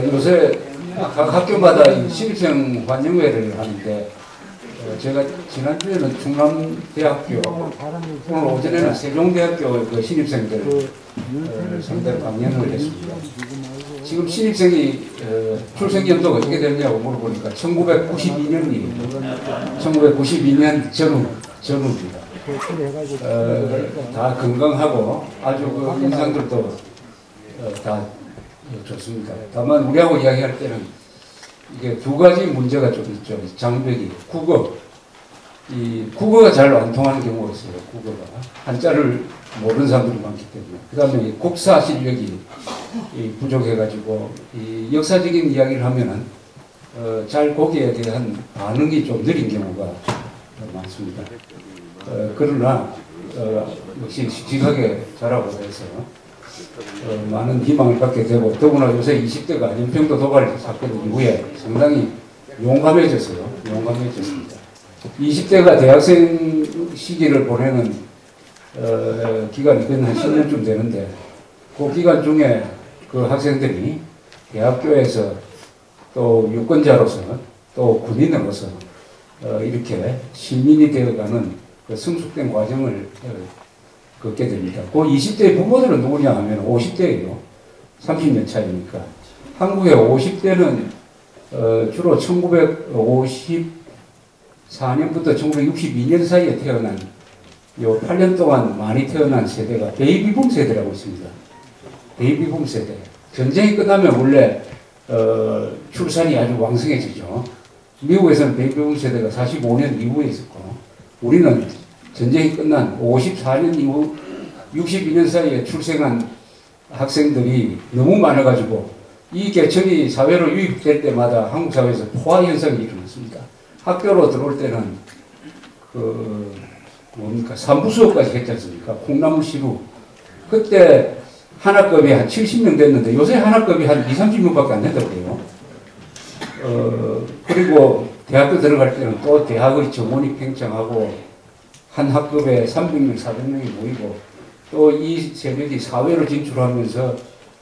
요새 각 학교마다 이 신입생 환영회를 하는데 제가 지난주에는 충남대학교, 오늘 오전에는 세종대학교 그 신입생들 상대로 강연을 했습니다. 지금 신입생이 출생 연도가 어떻게 되느냐고 물어보니까 1992년 전후입니다. 다 건강하고 아주 그 인상들도 다 좋습니다. 다만 우리하고 이야기할 때는 이게 두 가지 문제가 좀 있죠. 장벽이 국어가 잘 안 통하는 경우가 있어요. 국어가 한자를 모르는 사람들이 많기 때문에. 그 다음에 국사 실력이 부족해가지고 이 역사적인 이야기를 하면은 잘 거기에 대한 반응이 좀 느린 경우가 많습니다. 그러나 역시 씩씩하게 자라고 해서 많은 희망을 갖게 되고, 더구나 요새 20대가 연평도 도발 사건 이후에 상당히 용감해졌습니다. 20대가 대학생 시기를 보내는 기간이 한 10년쯤 되는데, 그 기간 중에 그 학생들이 대학교에서 또 유권자로서 또 군인으로서 이렇게 시민이 되어가는 그 성숙된 과정을 걷게 됩니다. 그 20대 부모들은 누구냐 하면 50대예요. 30년 차이니까. 한국의 50대는 주로 1954년부터 1962년 사이에 태어난 요 8년 동안 많이 태어난 세대가 베이비붐 세대라고 있습니다. 베이비붐 세대. 전쟁이 끝나면 원래 출산이 아주 왕성해지죠. 미국에서는 베이비붐 세대가 45년 이후에 있었고, 우리는 전쟁이 끝난 54년 이후 62년 사이에 출생한 학생들이 너무 많아가지고 이 계층이 사회로 유입될 때마다 한국 사회에서 포화 현상이 일어났습니다. 학교로 들어올 때는 산부 수업까지 했지 않습니까? 콩나물 시루. 그때 한학급이 한 70명 됐는데 요새 한학급이 한 20-30명밖에 안 된다고 해요. 그리고 대학교 들어갈 때는 또 대학의 정원이 팽창하고 한 학급에 300명, 400명이 모이고, 또 이 세력이 사회로 진출하면서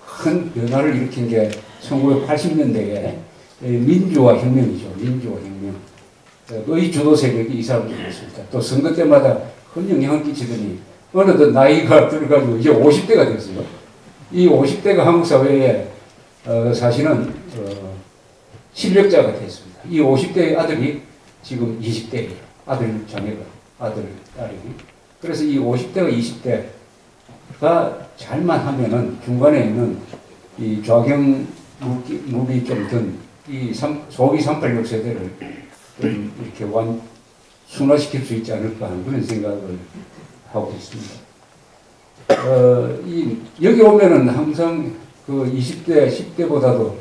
큰 변화를 일으킨 게 1980년대에 민주화 혁명이죠. 민주화 혁명. 의 주도 세력이 이 사람들이었습니다. 또 선거 때마다 큰 영향을 끼치더니 어느덧 나이가 들어가지고 이제 50대가 됐어요. 이 50대가 한국 사회에 사실은 실력자가 됐습니다. 이 50대의 아들이 지금 20대예요. 아들, 딸이. 그래서 이 50대와 20대가 잘만 하면은 중간에 있는 이 좌경물이 좀 든 이 소위 386 세대를 좀 이렇게 순화시킬 수 있지 않을까 하는 그런 생각을 하고 있습니다. 여기 오면은 항상 그 20대, 10대보다도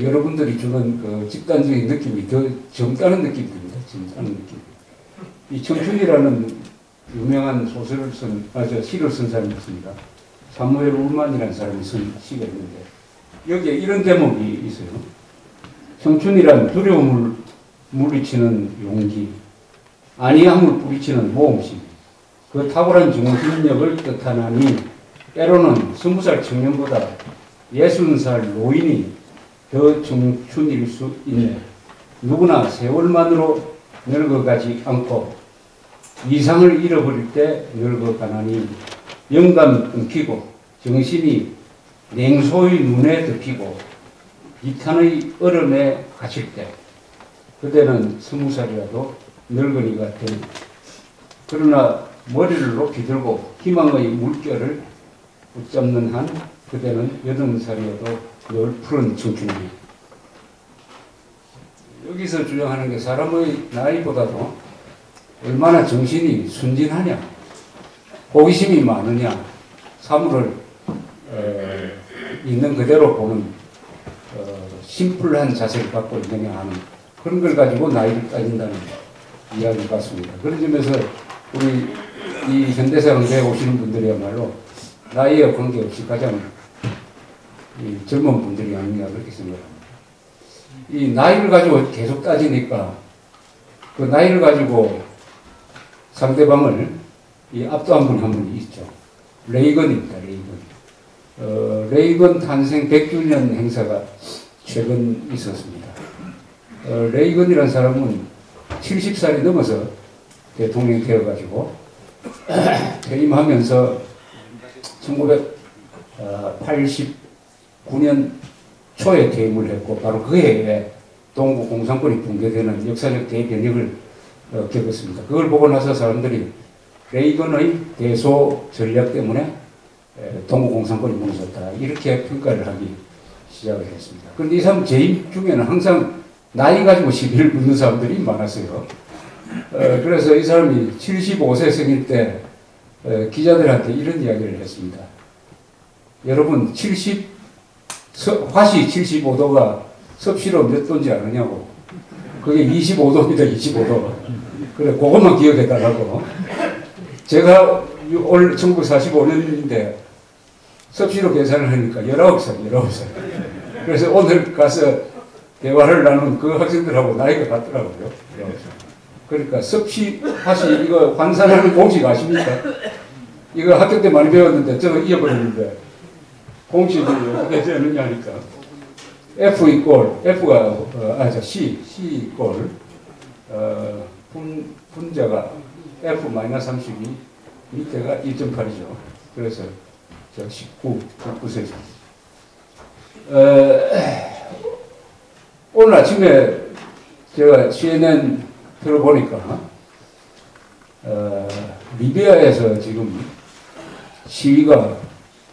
여러분들이 주는 그 집단적인 느낌이 더 젊다는 느낌이 듭니다. 젊다는 느낌. 이 청춘이라는 유명한 시를 쓴 사람이 있습니다. 사무엘 울만이라는 사람이 쓴 시가 있는데, 여기에 이런 대목이 있어요. 청춘이란 두려움을 물리치는 용기, 안이함을 뿌리치는 모험심, 그 탁월한 정신력을 뜻하나니 때로는 20살 청년보다 60살 노인이 더 청춘일 수 있네. 누구나 세월만으로 늙어가지 않고 이상을 잃어버릴 때 늙어가나니 영감이 끊기고 정신이 냉소의 눈에 덮이고 비탄의 얼음에 갇힐 때 그대는 20살이라도 늙은이가 되는. 그러나 머리를 높이 들고 희망의 물결을 붙잡는 한 그대는 80살이어도 늘 푸른 청춘입니다. 여기서 주장하는 게 사람의 나이보다도 얼마나 정신이 순진하냐, 호기심이 많으냐, 사물을 있는 그대로 보는 심플한 자세를 갖고 있느냐 하는 그런 걸 가지고 나이를 따진다는 이야기 같습니다. 그런 점에서 우리 이 현대사 강좌에 오시는 분들이야말로 나이에 관계없이 가장 젊은 분들이 아닌가 그렇게 생각합니다. 이 나이를 가지고 계속 따지니까 그 나이를 가지고 상대방을 압도한 분 한 분이 있죠. 레이건입니다. 레이건 탄생 100주년 행사가 최근 있었습니다. 레이건이라는 사람은 70살이 넘어서 대통령이 되어가지고 퇴임하면서 1989년 초에 퇴임을 했고 바로 그 해에 동구 공산권이 붕괴되는 역사적 대변혁을 겪었습니다. 그걸 보고 나서 사람들이 레이건의 대소 전략 때문에 동구 공산권이 무너졌다 이렇게 평가를 하기 시작을 했습니다. 그런데 이 사람 재임 중에는 항상 나이 가지고 시비를 붙는 사람들이 많았어요. 그래서 이 사람이 75세 생일 때 기자들한테 이런 이야기를 했습니다. 여러분 화씨 75도가 섭씨로 몇 도인지 아느냐고. 그게 25도입니다. 25도. 그래 그것만 기억해달라고. 제가 올 1945년인데 섭씨로 계산을 하니까 19살. 그래서 오늘 가서 대화를 나눈 그 학생들하고 나이가 같더라고요. 19살. 그러니까 섭씨, 화씨 이거 환산하는 공식 아십니까? 이거 학교 때 많이 배웠는데 저거 잊어버렸는데 공식이 어떻게 되느냐 하니까 F 이꼴, F가 C 이꼴 분자가 F-32 밑에가 1.8이죠. 그래서 저 19세죠. 오늘 아침에 제가 CNN 들어보니까 리비아에서 지금 시위가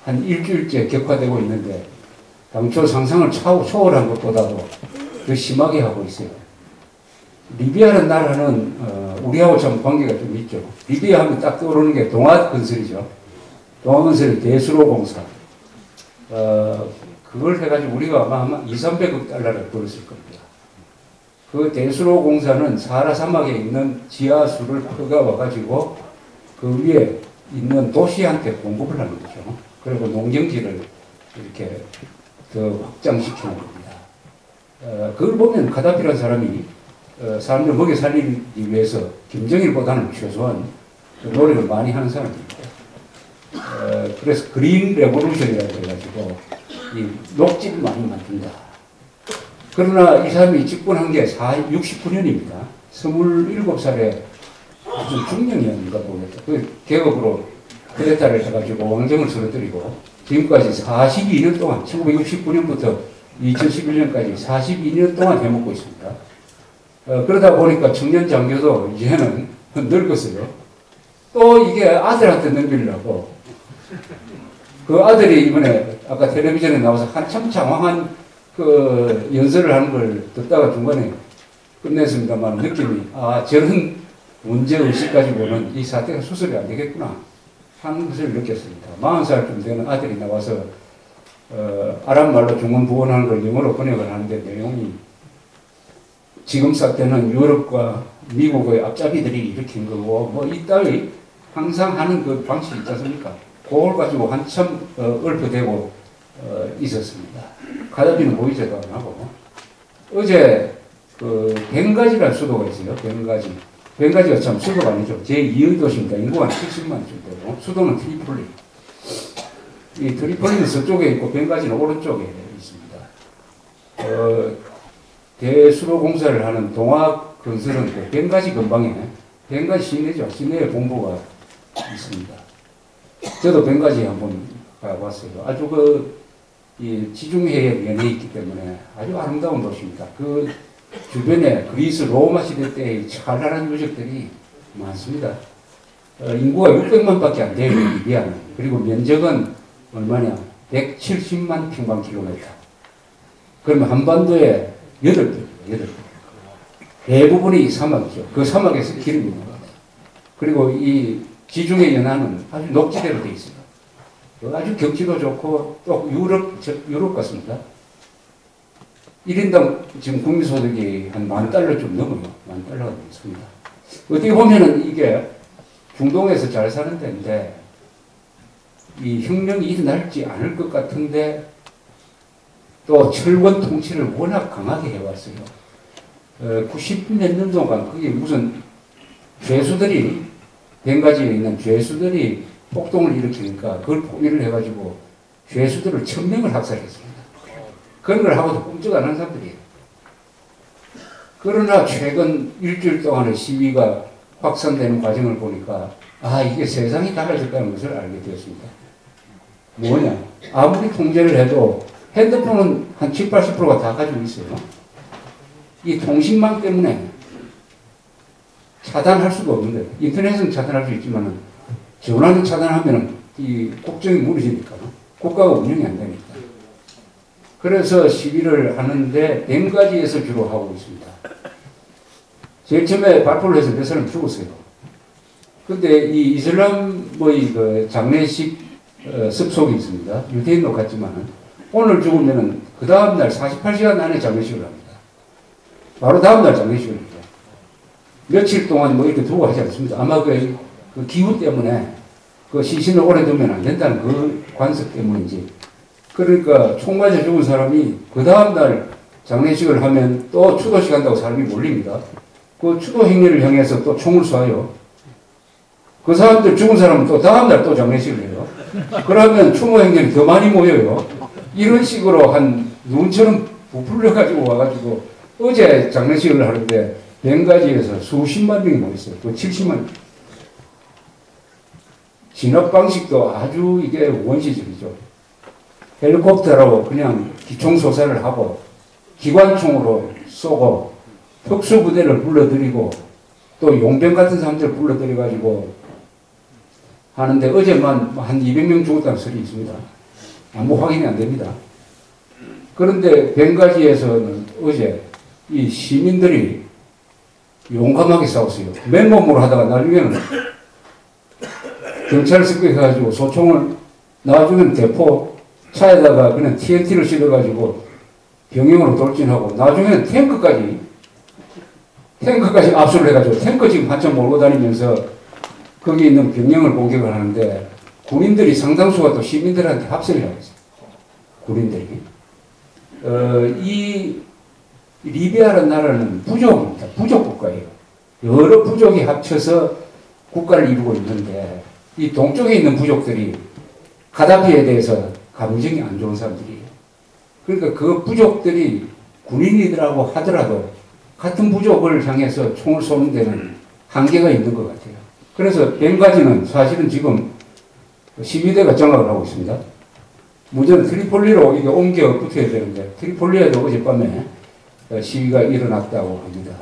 한 일주일째 격화되고 있는데 당초 상상을 초월한 것보다도 더 심하게 하고 있어요. 리비아라는 나라는 우리하고 좀 관계가 좀 있죠. 리비아 하면 딱 떠오르는 게 동아건설이죠. 동아건설이 대수로공사. 그걸 해가지고 우리가 아마 200~300억 달러를 벌었을 겁니다. 그 대수로공사는 사하라 사막에 있는 지하수를 퍼가 와가지고 그 위에 있는 도시한테 공급을 하는 거죠. 그리고 농경지를 이렇게 더 확장시키는 겁니다. 그걸 보면 카다피라는 사람이 사람들 먹여 살리기 위해서 김정일보다는 최소한 노력을 많이 하는 사람입니다. 그래서 그린 레보루션이라고 해가지고 이 녹지를 많이 만든다. 그러나 이 사람이 집권한 게 69년입니다. 27살에 무슨 중년이었는가 모르겠다. 그 개업으로 쿠데타를 해가지고 왕정을 쓰러뜨리고 지금까지 42년 동안 1969년부터 2011년까지 42년 동안 해먹고 있습니다. 그러다 보니까 청년 장교도 이제는 늙었어요. 또 이게 아들한테 넘기려고 그 아들이 이번에 아까 텔레비전에 나와서 한참 장황한 그 연설을 하는 걸 듣다가 중간에 끝냈습니다만 느낌이 저런 문제의식 가지고는 이 사태가 수습이 안 되겠구나 하는 것을 느꼈습니다. 40살쯤 되는 아들이 나와서 아랍 말로 중원 부원하는 걸 영어로 번역을 하는데 내용이 지금 사태는 유럽과 미국의 앞잡이들이 일으킨 거고 뭐 이따위 항상 하는 그 방식이 있지 않습니까? 그걸 가지고 한참 얽혀대고 있었습니다. 가다비는 보이지도 안 하고 어제 그 벵가지라는 수도가 있어요. 벵가지가 참 수도가 아니죠. 제2의 도시입니다. 인구가 70만 정도고 수도는 트리폴리. 이 트리폴리는 서쪽에 있고 벵가지는 오른쪽에 있습니다. 대수로공사를 하는 동아건설은 그 벵가지 근방에 벵가지 시내죠. 시내에 본부가 있습니다. 저도 벵가지 한번 가봤어요. 아주 이 지중해에 면해 있기 때문에 아주 아름다운 도시입니다. 그 주변에 그리스 로마 시대 때의 찬란한 유적들이 많습니다. 인구가 600만 밖에 안 돼요, 리비아는. 그리고 면적은 얼마냐? 170만 평방킬로미터. 그러면 한반도에 8배. 대부분이 사막이죠. 그 사막에서 기름이 나옵니다. 그리고 이 지중해 연안은 아주 녹지대로 되어 있습니다. 아주 경치도 좋고 또 유럽 같습니다. 1인당 지금 국민소득이 한 $10,000 좀 넘어요. $10,000가 넘습니다. 어떻게 보면은 이게 중동에서 잘 사는 데인데 이 혁명이 일어날지 않을 것 같은데 또 철권 통치를 워낙 강하게 해왔어요. 90몇 년 동안 그게 무슨 죄수들이 벵가지에 있는 죄수들이 폭동을 일으키니까 그걸 포위를 해가지고 죄수들을 1000명을 학살했습니다. 그런 걸 하고도 꼼짝 안 하는 사람들이에요. 그러나 최근 일주일 동안의 시위가 확산되는 과정을 보니까 이게 세상이 달라졌다는 것을 알게 되었습니다. 뭐냐? 아무리 통제를 해도 핸드폰은 한 70, 80%가 다 가지고 있어요. 이 통신망 때문에 차단할 수가 없는 거예요. 인터넷은 차단할 수 있지만 전화는 차단하면 이 국정이 무너지니까 국가가 운영이 안 되니까. 그래서 시위를 하는데 벵가지에서 주로 하고 있습니다. 제일 처음에 발포를 해서 몇 사람 죽었어요. 근데 이 이슬람의 그 장례식 습속이 있습니다. 유대인도 같지만 오늘 죽으면은 그 다음날 48시간 안에 장례식을 합니다. 바로 다음날 장례식을 합니다. 며칠 동안 뭐 이렇게 두고 하지 않습니다. 아마 그 기후 때문에 그 시신을 오래 두면 안 된다는 그 관습 때문인지. 그러니까 총 맞아 죽은 사람이 그 다음날 장례식을 하면 또 추도식 한다고 사람이 몰립니다. 그 추도 행위를 향해서 또 총을 쏴요. 그 사람들 죽은 사람은 또 다음날 또 장례식을 해요. 그러면 추모 행렬이 더 많이 모여요. 이런 식으로 한 눈처럼 부풀려가지고 와가지고 어제 장례식을 하는데 벵가지에서 수십만 명이 모였어요. 또 70만. 진압 방식도 아주 이게 원시적이죠. 헬리콥터로 그냥 기총소사를 하고 기관총으로 쏘고 특수부대를 불러들이고 또 용병 같은 사람들을 불러들여가지고 하는데 어제만 한 200명 죽었다는 소리 있습니다. 아무 확인이 안 됩니다. 그런데 벵가지에서는 어제 이 시민들이 용감하게 싸웠어요. 맨몸으로 하다가 나중에는 경찰을 습격해가지고 소총을 나중에는 대포 차에다가 그냥 TNT를 실어가지고 병영으로 돌진하고 나중에는 탱크까지 압수를 해가지고 탱크 지금 한참 몰고 다니면서 거기 있는 병영을 공격을 하는데 군인들이 상당수가 또 시민들한테 합세를 하고 있어요. 군인들이. 이 리비아라는 나라는 부족입니다. 부족 국가예요. 여러 부족이 합쳐서 국가를 이루고 있는데 이 동쪽에 있는 부족들이 가다피에 대해서 감정이 안 좋은 사람들이에요. 그러니까 그 부족들이 군인이더라고 하더라도 같은 부족을 향해서 총을 쏘는 데는 한계가 있는 것 같아요. 그래서 벵가지는 사실은 지금 시위대가 장악을 하고 있습니다. 문제는 트리폴리로 이게 옮겨 붙어야 되는데 트리폴리에도 어젯밤에 시위가 일어났다고 합니다.